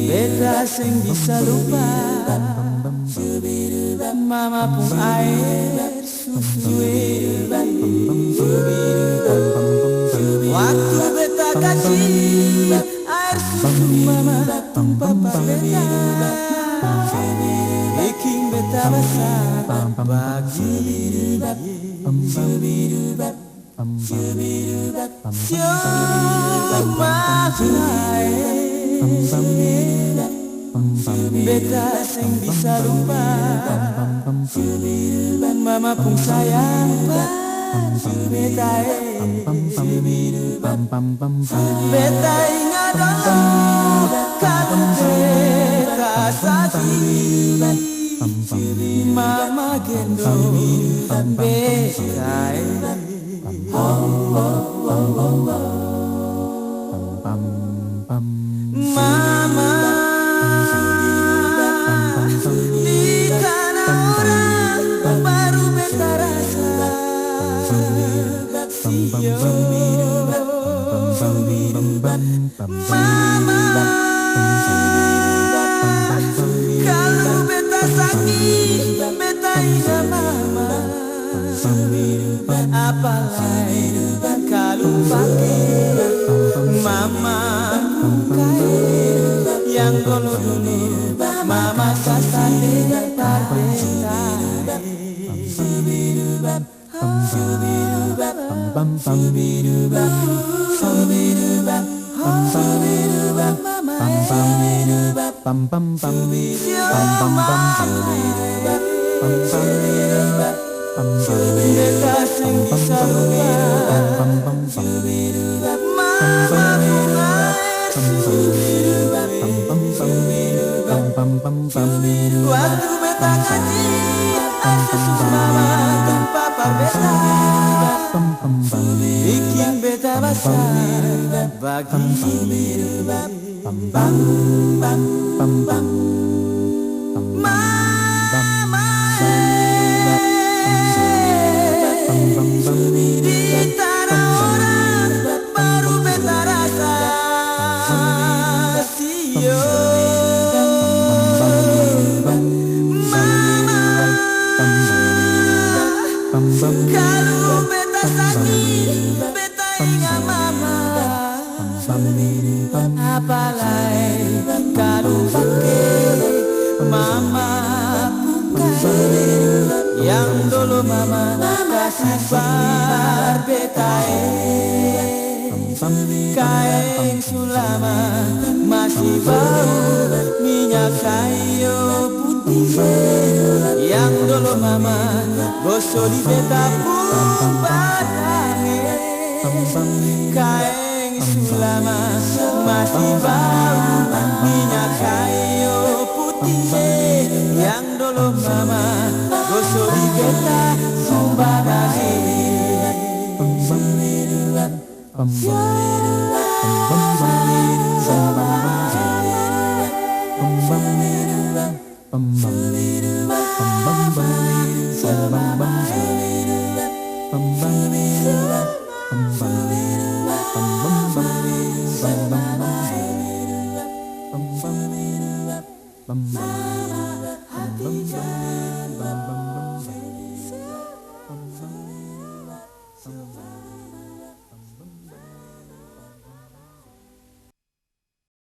Beta sing bisa lupa mama pun air susui. Waktu beta kecil air susu mama tumpah beta, bikin beta besar bagi siapa beta sing bisa lupa mama pun sayang beta. Beta ingat dulu kalau beta sakit mama gendong beta. Mama di tanah orang baru beta rasa mama kalau beta sakit beta ingat mama, apalagi kalau pakai mama yang kalau dulu mama sasane beta. Beta sing bisa lupa waktu beta kecil aku mama dan papa beta, bikin beta besar bagi di tanah orang baru beta rasa sio mama. Kalau beta sakit beta ingat mama, apalagi kalau pakai mama yang dulu mama kasih bar beta. Kain sulama masih bau minyak kayu putih yang dulu mama gosok di beta pun batang. Kain sulama masih bau minyak kayu putih yang dulu mama gosok di beta sumbangan. Mama hati